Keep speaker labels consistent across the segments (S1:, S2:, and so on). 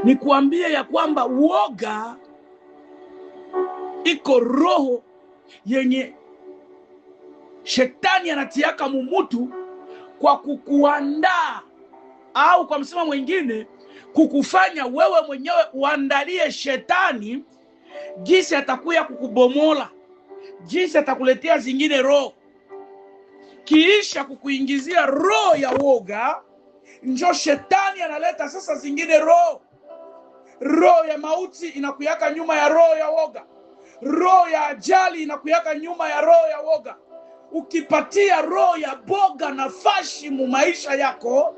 S1: Nikuambie ya kwamba uoga iko roho yenye shetani anatiaka mumutu kwa kukuandaa, au kwa msema mwingine kukufanya wewe mwenyewe uandalie shetani jinsi atakuya kukubomola, jinsi atakuletea zingine roho, kiisha kukuingizia roho ya woga. Njo shetani analeta sasa zingine roho. Roho ya mauti inakuyaka nyuma ya roho ya woga. Roho ya ajali inakuyaka nyuma ya roho ya woga. Ukipatia roho ya boga nafasi mu maisha yako,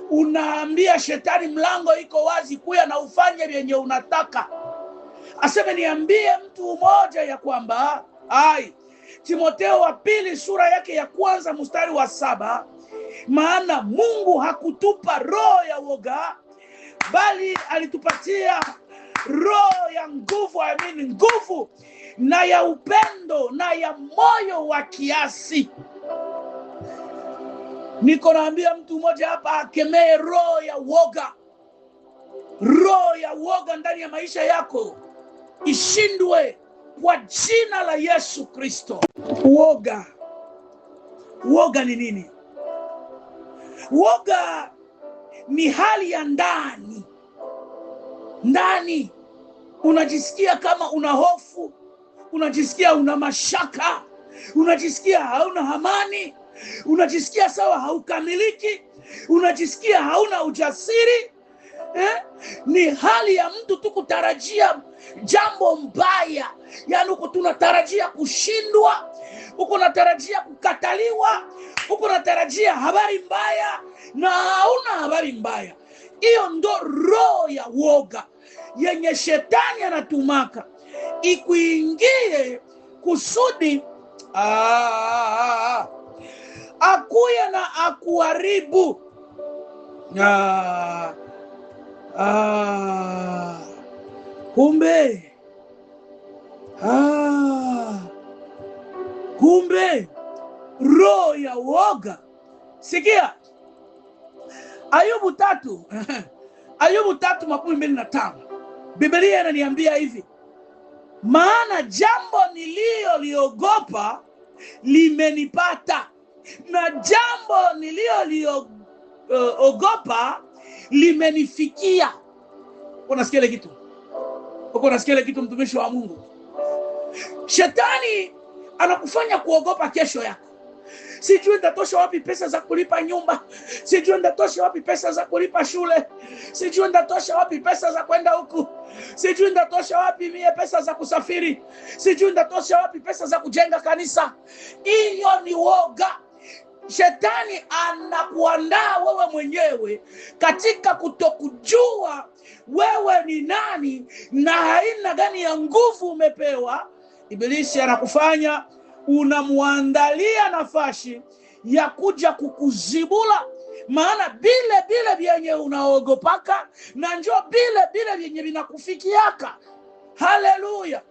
S1: unaambia shetani mlango iko wazi, kuya na ufanye vyenye unataka. Aseme niambie mtu mmoja ya kwamba Timotheo wa pili sura yake ya kwanza mstari wa 7, maana Mungu hakutupa roho ya woga, bali alitupatia roho ya nguvu, nguvu na ya upendo na ya moyo wa kiasi. Niko naambia mtu mmoja hapa akemee roho ya woga. Roho ya woga ndani ya maisha yako ishindwe kwa jina la Yesu Kristo. Woga. Woga ni nini? Woga ni hali ya ndani. Ndani unajisikia kama una hofu, unajisikia una mashaka, unajisikia hauna amani, unajisikia sawa haukamiliki, unajisikia hauna ujasiri. Ni hali ya mtu tu kutarajia jambo mbaya. Yaani uko tunatarajia kushindwa, uko natarajia kukataliwa, uko natarajia habari mbaya na hauna habari mbaya. Hiyo ndo roho ya woga yenye shetani anatumaka ikuingie kusudi akuye na akuharibu. Kumbe roho ya woga. Sikia Ayubu 3 Ayubu 3:25. Biblia inaniambia hivi, maana jambo nililoliogopa limenipata, na jambo nililoliogopa limenifikia. Unasikia ile kitu? Unasikia ile kitu, mtumishi wa Mungu? Shetani anakufanya kuogopa kesho yako. Sijui nitatosha wapi pesa za kulipa nyumba, sijui nitatosha wapi pesa za kulipa shule, sijui nitatosha wapi pesa za kwenda huku, sijui nitatosha wapi pesa za kusafiri, sijui nitatosha wapi pesa za kujenga kanisa. Hiyo ni woga. Shetani anakuandaa wewe mwenyewe katika kutokujua wewe ni nani na aina gani ya nguvu umepewa. Ibilisi anakufanya unamuandalia nafasi ya kuja kukuzibula, maana bile vyenye unaogopaka na njoo bile vyenye vinakufikiaka. Haleluya.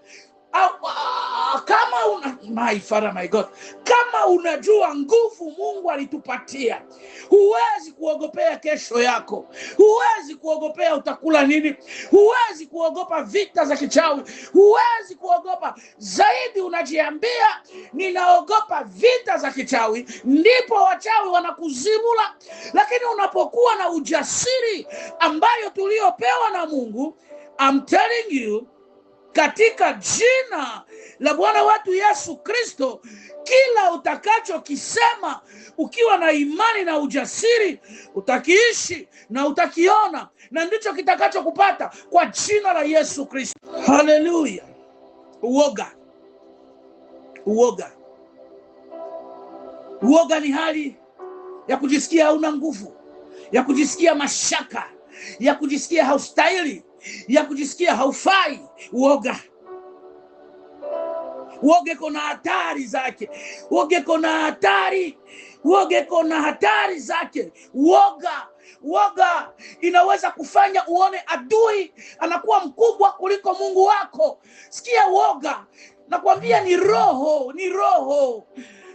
S1: Kama my Father, my God, kama unajua nguvu Mungu alitupatia, huwezi kuogopea kesho yako, huwezi kuogopea utakula nini, huwezi kuogopa vita za kichawi, huwezi kuogopa zaidi. Unajiambia ninaogopa vita za kichawi, ndipo wachawi wanakuzibula. Lakini unapokuwa na ujasiri ambayo tuliopewa na Mungu, I'm telling you, katika jina la Bwana wetu Yesu Kristo, kila utakachokisema ukiwa na imani na ujasiri, utakiishi na utakiona, na ndicho kitakachokupata kwa jina la Yesu Kristo. Haleluya. Uoga ni hali ya kujisikia hauna nguvu, ya kujisikia mashaka, ya kujisikia haustahili, ya kujisikia haufai. Uoga kuna hatari zake. Uoga kuna hatari zake. Uoga inaweza kufanya uone adui anakuwa mkubwa kuliko Mungu wako. Sikia, uoga nakwambia ni roho.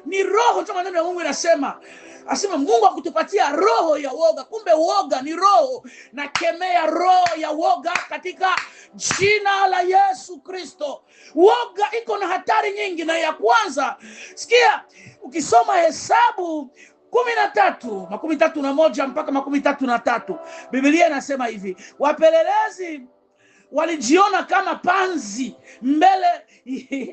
S1: Ndio maneno ya Mungu inasema, Asema Mungu akutupatia roho ya woga. Kumbe woga ni roho. Na kemea roho ya woga katika jina la Yesu Kristo. Woga iko na hatari nyingi, na ya kwanza, sikia, ukisoma Hesabu 13:31 mpaka 33, Biblia inasema hivi: wapelelezi walijiona kama panzi mbele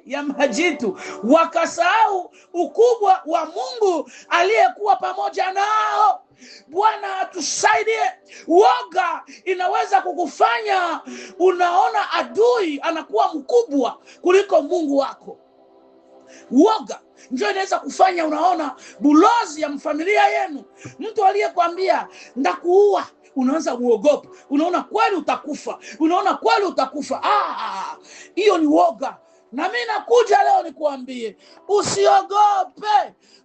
S1: ya majitu, wakasahau ukubwa wa Mungu aliyekuwa pamoja nao. Bwana atusaidie. Woga inaweza kukufanya unaona adui anakuwa mkubwa kuliko Mungu wako. Woga ndio inaweza kufanya unaona bulozi ya mfamilia yenu, mtu aliyekwambia ndakuua, unaanza uogopa, unaona kweli utakufa, hiyo ni woga. Na mimi nakuja leo nikuambie,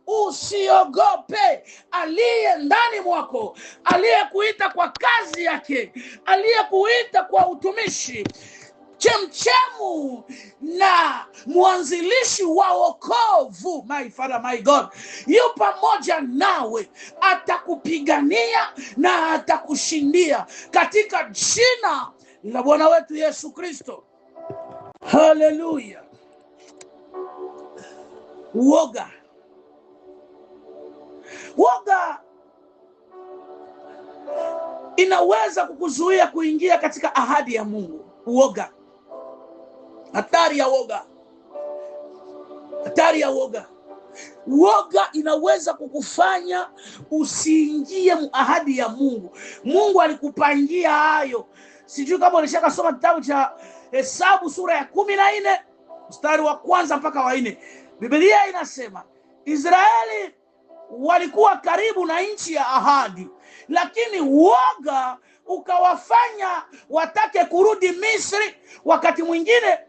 S1: usiogope. Aliye ndani mwako, aliyekuita kwa kazi yake, aliyekuita kwa utumishi, chemchemu na mwanzilishi wa wokovu, my Father, my God, yu pamoja nawe, atakupigania na atakushindia katika jina la Bwana wetu Yesu Kristo. Haleluya. Woga inaweza kukuzuia kuingia katika ahadi ya Mungu. Hatari ya woga. Woga inaweza kukufanya usiingie ahadi ya Mungu. Mungu alikupangia hayo. Sijui kama ulishaka soma kitabu cha Hesabu sura ya 14 mstari wa 1 mpaka wa 4. Biblia inasema Israeli walikuwa karibu na nchi ya ahadi, lakini woga ukawafanya watake kurudi Misri. Wakati mwingine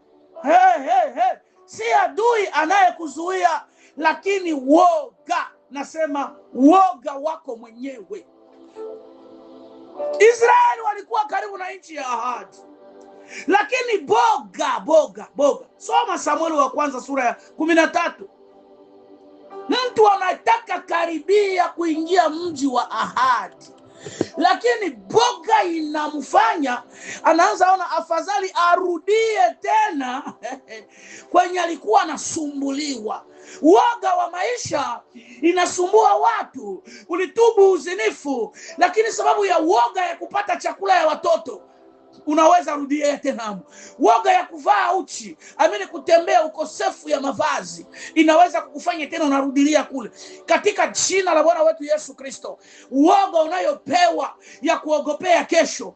S1: si adui anayekuzuia, lakini woga. Nasema woga wako mwenyewe. Israeli walikuwa karibu na nchi ya ahadi, lakini boga. Soma Samueli wa kwanza sura ya 13. Mtu anataka karibia kuingia mji wa ahadi, lakini boga inamfanya anaanza ona afadhali arudie tena kwenye alikuwa anasumbuliwa. Woga wa maisha inasumbua watu. Ulitubu uzinifu, lakini sababu ya woga ya kupata chakula ya watoto unaweza rudia tena. Woga ya kuvaa uchi, kutembea, ukosefu ya mavazi inaweza kukufanya tena unarudilia kule. Katika jina la Bwana wetu Yesu Kristo, woga unayopewa ya kuogopea kesho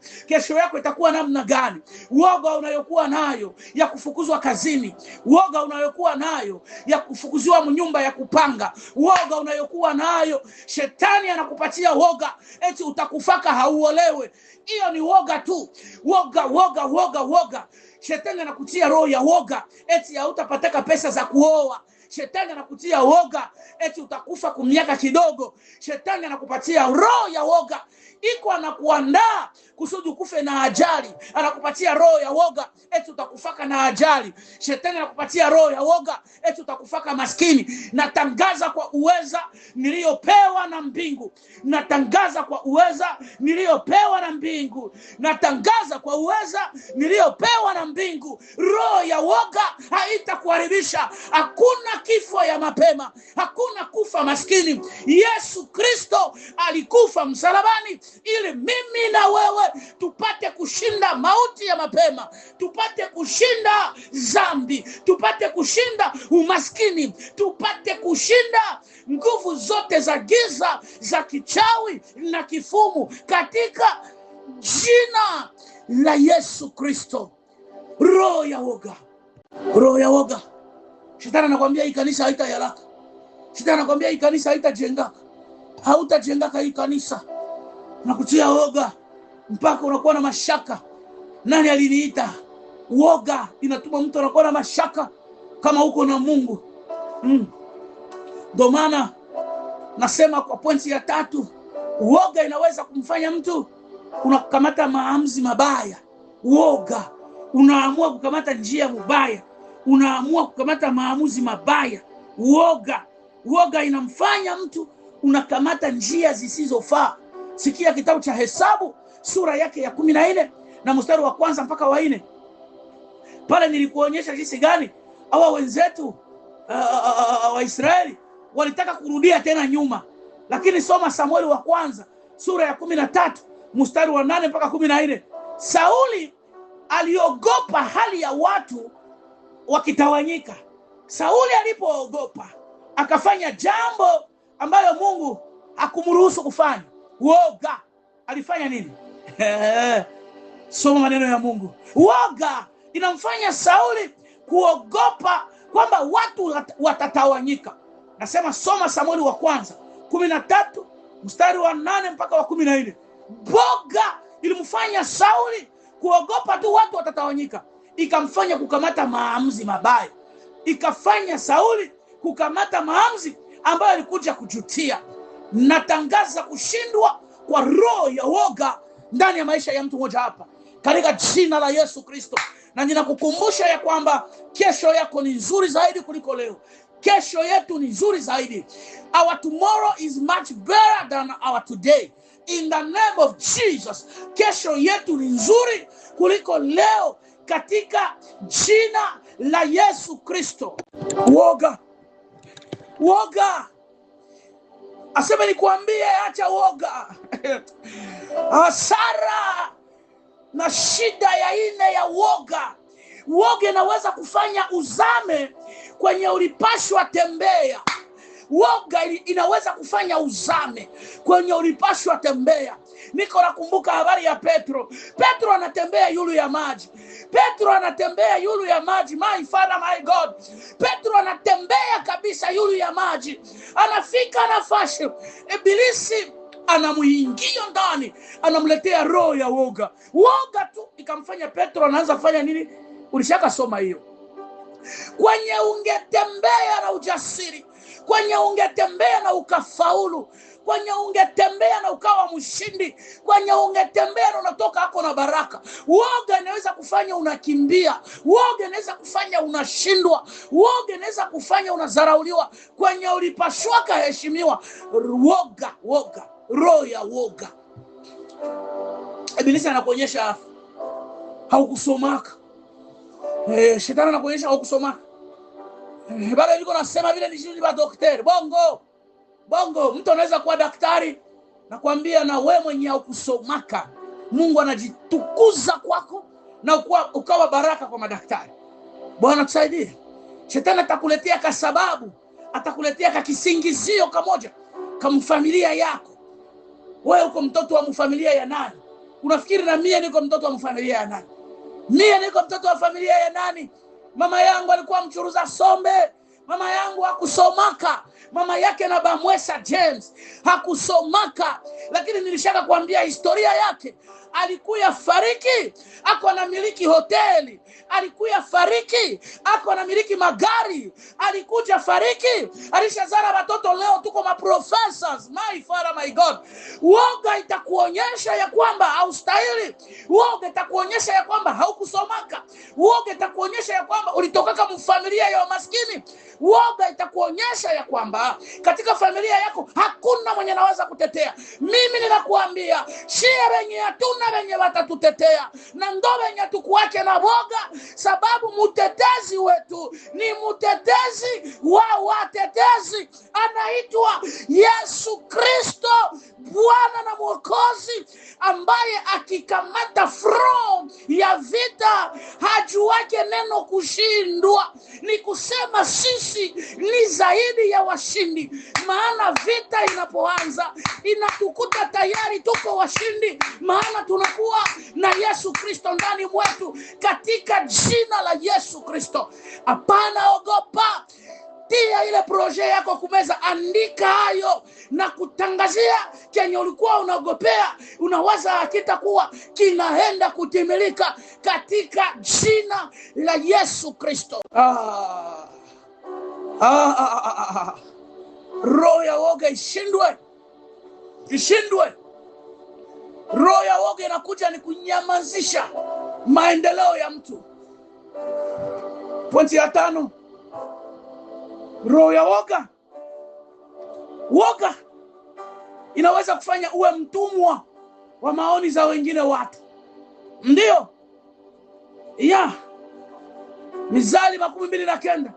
S1: yako itakuwa namna gani, woga unayokuwa nayo ya kufukuzwa kazini, woga unayokuwa nayo ya kufukuziwa nyumba ya kupanga, woga unayokuwa nayo shetani anakupatia woga eti utakufaka hauolewe. Hiyo ni woga tu. Woga. Shetani anakutia roho ya woga eti hautapataka pesa za kuoa. Shetani anakutia woga eti utakufa kwa miaka kidogo. Shetani anakupatia roho ya woga, iko anakuandaa kusudi ukufe na ajali. Anakupatia roho ya woga eti utakufaka na ajali. Shetani anakupatia roho ya woga eti utakufaka maskini. Natangaza kwa uweza niliyopewa na mbingu. Natangaza kwa uweza niliyopewa na mbingu. Roho ya woga haitakuharibisha. Hakuna kifo ya mapema, hakuna kufa maskini. Yesu Kristo alikufa msalabani ili mimi na wewe tupate kushinda mauti ya mapema, tupate kushinda dhambi, tupate kushinda umaskini, tupate kushinda nguvu zote za giza, za kichawi na kifumu katika jina la Yesu Kristo. Roho ya woga. Shetani anakuambia hii kanisa haitayalaka. Shetani anakuambia hii kanisa haitajengaka. Hautajengaka hii kanisa. Nakutia woga mpaka unakuwa na mashaka. Nani aliniita? Woga inatuma mtu anakuwa na mashaka kama uko na Mungu. Ndio maana nasema kwa pointi ya 3, woga inaweza kumfanya mtu unakamata maamuzi mabaya. Woga unaamua kukamata njia mbaya, unaamua kukamata maamuzi mabaya. Woga inamfanya mtu unakamata njia zisizofaa. Sikia kitabu cha Hesabu sura yake ya 14 na mstari wa 1 mpaka wa 4. Pale nilikuonyesha jinsi gani hawa wenzetu wa Israeli walitaka kurudia tena nyuma. Lakini soma Samueli wa kwanza sura ya 13 mstari wa 8 mpaka 14. Sauli aliogopa hali ya watu wakitawanyika. Sauli alipoogopa akafanya jambo ambayo Mungu hakumruhusu kufanya. Woga. Alifanya nini? Soma maneno ya Mungu. Woga inamfanya Sauli kuogopa kwamba watu watatawanyika. Nasema soma Samueli wa kwanza 13 mstari wa 8 mpaka wa 14. Boga ilimfanya Sauli kuogopa tu watu watatawanyika, ikamfanya kukamata maamuzi mabaya, ikafanya Sauli kukamata maamuzi ambayo alikuja kujutia. Natangaza kushindwa kwa roho ya woga ndani ya maisha ya mtu mmoja hapa katika jina la Yesu Kristo. Na ninakukumbusha ya kwamba kesho yako ni nzuri zaidi kuliko leo. Kesho yetu ni nzuri zaidi. Our tomorrow is much better than our today. In the name of Jesus. Kesho yetu ni nzuri kuliko leo katika jina la Yesu Kristo. Woga. Woga. Asema nikuambie acha woga. Hasara na shida ya ine ya woga. Woga inaweza kufanya uzame kwenye ulipashwa tembea. Woga inaweza kufanya uzame kwenye ulipashwa tembea. Niko nakumbuka habari ya Petro. Petro anatembea yulu ya maji. Petro anatembea yulu ya maji. My Father, my God. Petro anatembea kabisa yulu ya maji. Anafika nafasi. Ibilisi anamuingia ndani, anamletea roho ya woga. Woga tu ikamfanya Petro anaanza kufanya nini? Ulishaka soma hiyo. Kwenye ungetembea na ujasiri, kwenye ungetembea na ukafaulu, kwenye ungetembea na ukawa mshindi, kwenye ungetembea na unatoka hako na baraka. Woga inaweza kufanya unakimbia. Woga inaweza kufanya unashindwa. Woga inaweza kufanya unazarauliwa. Kwenye ulipashwaka heshimiwa. Woga. Roho ya woga. Ibilisi anakuonyesha haukusomaka. Shetani anakuonyesha haukusomaka. Bado niko nasema vile ni shida daktari. Bongo, mtu anaweza kuwa daktari na kuambia na wewe mwenye haukusomaka. Mungu anajitukuza kwako na ukawa baraka kwa madaktari. Bwana tusaidie. Shetani atakuletea kwa sababu, atakuletea kwa kisingizio kamoja kama familia yako. Wewe uko mtoto wa mfamilia ya nani? Unafikiri na mimi niko mtoto wa mfamilia ya nani? Mimi niko mtoto wa familia ya nani? Mama yangu alikuwa mchuruza sombe. Mama yangu hakusomaka. Mama yake na Bamwesa James hakusomaka. Lakini nilishaka kuambia historia yake. Alikuya fariki, ako anamiliki hoteli. Alikuya fariki, ako anamiliki magari. Alikuja fariki, alishazara watoto, leo tuko maprofessors. My Father, my God. Woga itakuonyesha ya kwamba haustahili. Woga itakuonyesha ya kwamba haukusomaka. Woga itakuonyesha ya kwamba ulitokaka mfamilia ya maskini. Woga itakuonyesha ya kwamba katika familia yako hakuna mwenye anaweza kutetea. Mimi ninakuambia, shia wenye hatuna wenye watatutetea, na ndo wenye tukuache na woga, sababu mutetezi wetu ni mutetezi wa watetezi, anaitwa Yesu Kristo, Bwana na Mwokozi, ambaye akikamata front ya vita hajuake neno kushindwa. Ni kusema sisi ni zaidi ya washindi, maana vita inapoanza inatukuta tayari tuko washindi, maana tunakuwa na Yesu Kristo ndani mwetu, katika jina la Yesu Kristo. Hapana ogopa. Tia ile proje yako kumeza, andika hayo na kutangazia kenye ulikuwa unaogopea, unawaza hakitakuwa kinaenda kutimilika katika jina la Yesu Kristo. Roho ya woga ishindwe. Roho ya woga inakuja ni kunyamazisha maendeleo ya mtu. Pointi ya 5. Roho ya woga inaweza kufanya uwe mtumwa wa maoni za wengine watu. Ndio. Mithali 29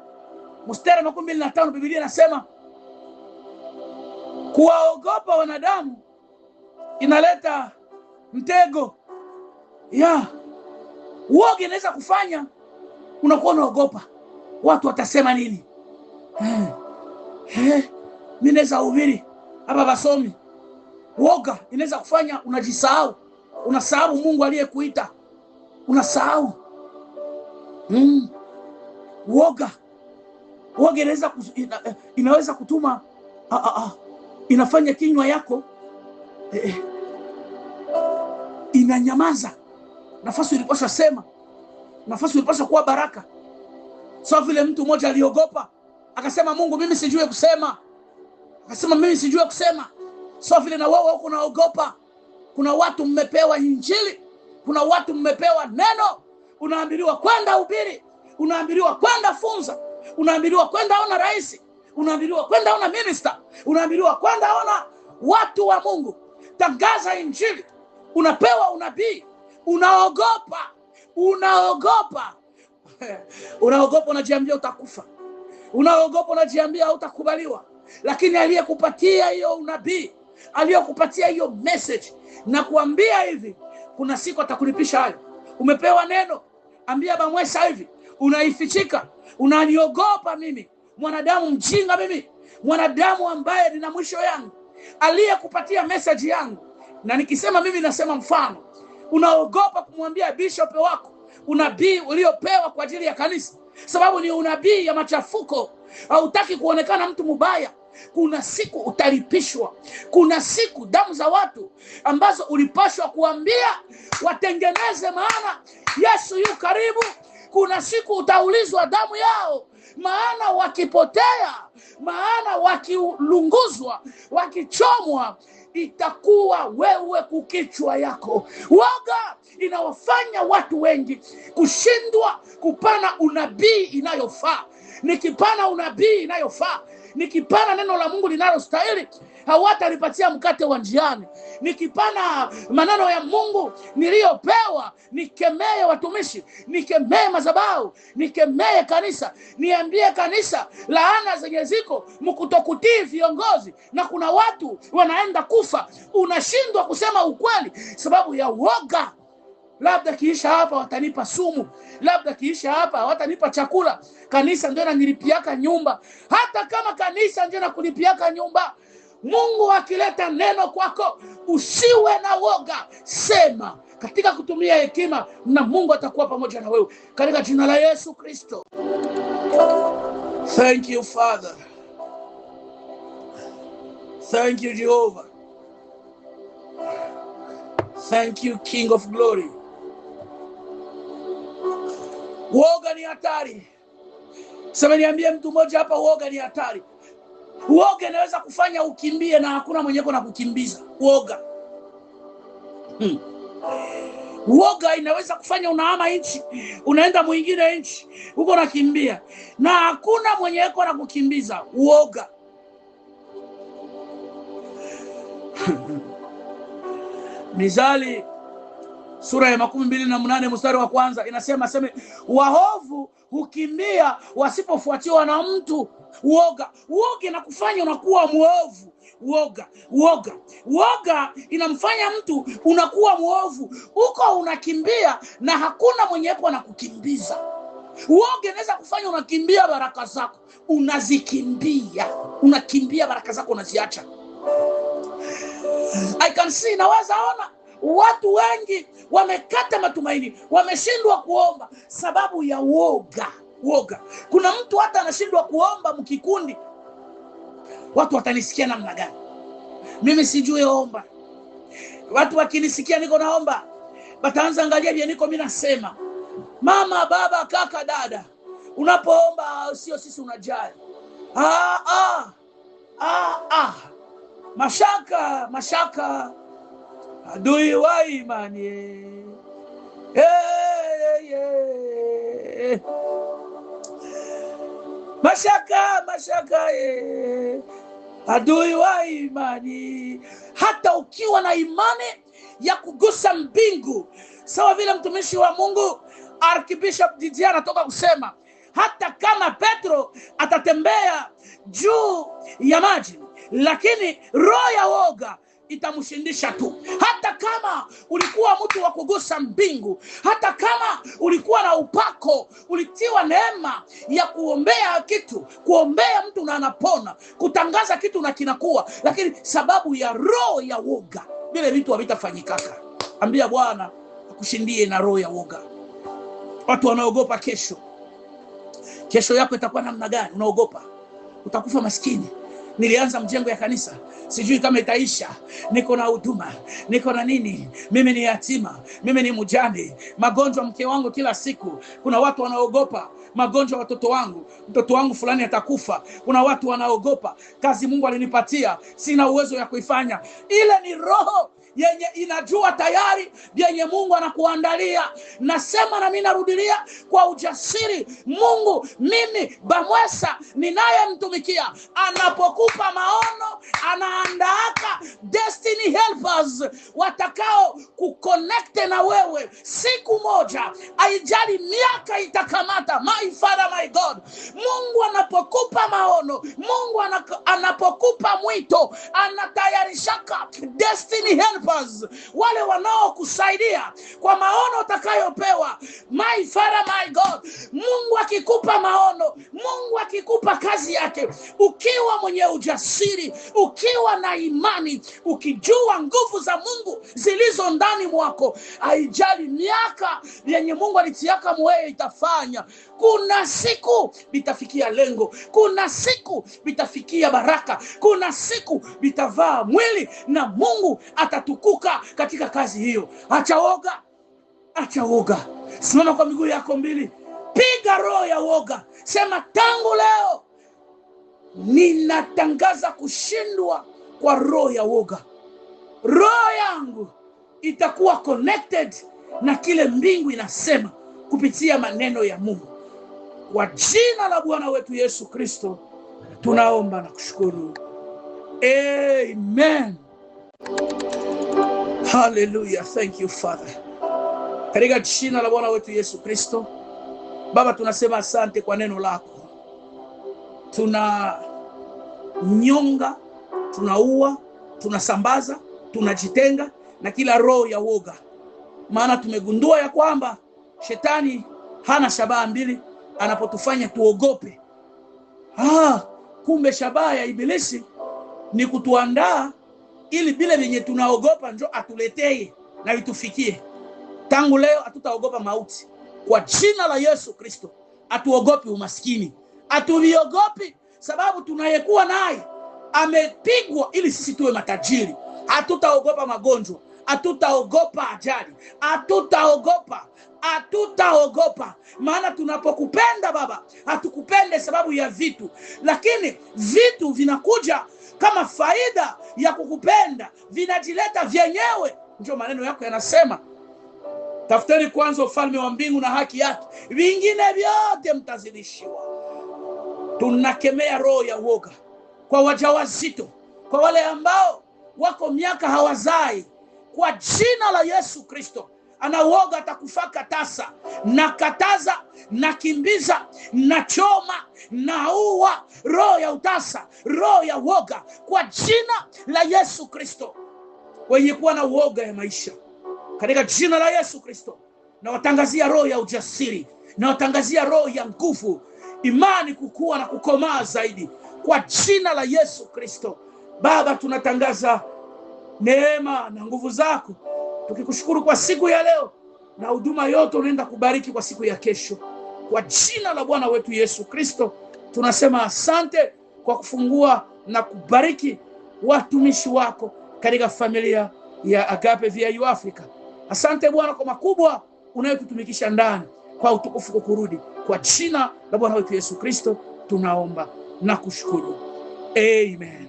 S1: mstari 25 Biblia inasema kuwaogopa wanadamu inaleta mtego. Uoga inaweza kufanya unakuwa unaogopa watu watasema nini. Mimi naweza hubiri hapa basomi. Uoga inaweza kufanya unajisahau, unasahau Mungu aliyekuita, unasahau. Uoga inaweza kutuma inafanya kinywa yako inanyamaza nafasi ulipaswa sema, nafasi ulipaswa kuwa baraka. So vile mtu mmoja aliogopa akasema, Mungu mimi sijui kusema, akasema mimi sijui kusema. So vile na wewe uko unaogopa. Kuna watu mmepewa injili, kuna watu mmepewa neno, unaambiwa kwenda hubiri, unaambiwa kwenda funza, unaambiwa kwenda ona rais, unaambiwa kwenda ona minister, unaambiwa kwenda ona watu wa Mungu, tangaza injili. Unapewa unabii, unaogopa. Unaogopa, unajiambia utakufa, unaogopa, unajiambia hautakubaliwa. Lakini aliyekupatia hiyo unabii, aliyekupatia hiyo message na kuambia hivi, kuna siku atakulipisha hayo. Umepewa neno, ambia bamwesa hivi, unaifichika, unaniogopa mimi, mwanadamu mjinga mimi, mwanadamu ambaye nina mwisho yangu, aliyekupatia message yangu. Na nikisema mimi nasema mfano, unaogopa kumwambia bishop wako unabii uliopewa kwa ajili ya kanisa, sababu ni unabii ya machafuko. Hautaki kuonekana mtu mubaya. Kuna siku utalipishwa. Kuna siku damu za watu ambazo ulipashwa kuambia watengeneze, maana Yesu yu karibu. Kuna siku utaulizwa damu yao, maana wakipotea, maana wakilunguzwa, wakichomwa, itakuwa wewe kukichwa yako. Woga inawafanya watu wengi kushindwa kupana unabii inayofaa. Nikipana unabii inayofaa, nikipana neno la Mungu linalostahili, hawatalipatia mkate wa njiani. Nikipana maneno ya Mungu niliyopewa, nikemee watumishi, nikemee madhabahu, nikemee kanisa, niambie kanisa laana zenye ziko mkutokutii viongozi, na kuna watu wanaenda kufa. Unashindwa kusema ukweli sababu ya woga. Labda kiisha hapa watanipa sumu, labda kiisha hapa watanipa chakula. Kanisa ndio nanilipiaka nyumba. Hata kama kanisa ndio nakulipiaka nyumba, Mungu akileta neno kwako, usiwe na woga. Sema katika kutumia hekima, na Mungu atakuwa pamoja na wewe katika jina la Yesu Kristo. Thank you Father. Thank you Jehovah. Thank you King of Glory. Woga ni hatari. Sema niambie mtu mmoja hapa, woga ni hatari. Woga inaweza kufanya ukimbie na hakuna mwenye na kukimbiza. Woga inaweza kufanya unahama nchi, unaenda mwingine nchi, uko nakimbia na hakuna mwenye na kukimbiza. Woga. Mithali sura ya 28 mstari wa 1 inasema, wahovu hukimbia wasipofuatiwa na mtu. Woga inakufanya unakuwa muovu. Woga inamfanya mtu unakuwa muovu. Uko unakimbia na hakuna mwenye anakukimbiza. Woga inaweza kufanya unakimbia baraka zako, unazikimbia. Unakimbia baraka zako, unaziacha. I can see, naweza ona watu wengi wamekata matumaini, wameshindwa kuomba sababu ya woga. Kuna mtu hata anashindwa kuomba mkikundi. Watu watanisikia namna gani? Mimi sijui omba. Watu wakinisikia niko naomba, bataanza angalia vile niko mimi nasema. Mama, baba, kaka, dada, unapoomba sio sisi unajali. Mashaka adui wa imani. Mashaka adui wa imani. Hata ukiwa na imani ya kugusa mbingu, sawa vile mtumishi wa Mungu Archbishop Didier anatoka kusema, hata kama Petro atatembea juu ya maji, lakini roho ya woga itamshindisha tu. Hata kama ulikuwa mtu wa kugusa mbingu, hata kama ulikuwa na upako, ulitiwa neema ya kuombea kitu, kuombea mtu na anapona, kutangaza kitu na kinakuwa, lakini sababu ya roho ya woga vile vitu havitafanyikaka. Ambia Bwana akushindie na roho ya woga. Watu wanaogopa kesho yako itakuwa namna gani? Unaogopa utakufa maskini. Nilianza mjengo ya kanisa, sijui kama itaisha. Niko na huduma, niko na nini, mimi ni yatima, mimi ni mjane, magonjwa mke wangu kila siku. Kuna watu wanaogopa magonjwa watoto wangu, mtoto wangu fulani atakufa. Kuna watu wanaogopa kazi Mungu alinipatia, sina uwezo ya kuifanya. Ile ni roho yenye inajua tayari yenye Mungu anakuandalia. Nasema na mimi narudilia kwa ujasiri, Mungu mimi Bamwesa ninayemtumikia, anapokupa maono anaandaaka destiny helpers watakao kuconnect na wewe siku moja. Haijali miaka itakamata. My Father, my God, Mungu anapokupa maono, Mungu anapokupa mwito, anatayarishaka destiny helpers, wale wanao kusaidia kwa maono utakayopewa. My Father, my God, Mungu akikupa maono, Mungu akikupa kazi yake, ukiwa mwenye ujasiri, ukiwa na imani, ukijua nguvu za Mungu zilizo ndani mwako, haijali miaka yenye Mungu alitiaka mwewe itafanya. Kuna siku bitafikia lengo, kuna siku bitafikia baraka, kuna siku bitavaa mwili na Mungu atatukuka katika kazi hiyo. Acha woga, acha woga. Simama kwa miguu yako mbili, piga roho ya woga. Sema, tangu leo ninatangaza kushindwa kwa roho ya woga. Roho yangu itakuwa connected na kile mbingu inasema kupitia maneno ya Mungu. Kwa jina la Bwana wetu Yesu Kristo tunaomba na kushukuru. Amen. Hallelujah. Thank you, Father. Katika jina la Bwana wetu Yesu Kristo, Baba, tunasema asante kwa neno lako. Tunanyonga, tunaua, tunasambaza, tunajitenga na kila roho ya woga. Maana tumegundua ya kwamba shetani hana shabaha mbili anapotufanya tuogope. Kumbe shabaha ya ibilisi ni kutuandaa ili vile vyenye tunaogopa njo atuletee na itufikie. Tangu leo hatutaogopa mauti. Kwa jina la Yesu Kristo, hatuogopi umaskini. Hatuviogopi sababu tunayekuwa naye amepigwa ili sisi tuwe matajiri. Hatutaogopa magonjwa, hatutaogopa ajali, hatutaogopa. Maana tunapokupenda Baba, hatukupende sababu ya vitu, lakini vitu vinakuja kama faida ya kukupenda, vinajileta vyenyewe. Ndio maneno yako yanasema, tafuteni kwanza ufalme wa mbingu na haki yake, vingine vyote mtazidishiwa. Tunakemea roho ya woga kwa wajawazito, kwa wale ambao wako miaka hawazai. Kwa jina la Yesu Kristo, anawoga atakufaka tasa, na kataza, na kimbiza, na choma, na uwa roho ya utasa, roho ya woga kwa jina la Yesu Kristo. Wenye kuwa na woga ya maisha, katika jina la Yesu Kristo, na watangazia roho ya ujasiri, na watangazia roho ya nguvu, imani kukua na kukomaa zaidi kwa jina la Yesu Kristo. Baba, tunatangaza neema na nguvu zako, tukikushukuru kwa siku ya leo na huduma yote unaenda kubariki kwa siku ya kesho. Kwa jina la Bwana wetu Yesu Kristo tunasema asante kwa kufungua na kubariki watumishi wako katika familia ya Agape VIU Africa. Asante Bwana kwa makubwa unayotutumikisha ndani, kwa utukufu kukurudi. Kwa jina la Bwana wetu Yesu Kristo tunaomba na kushukuru. Amen.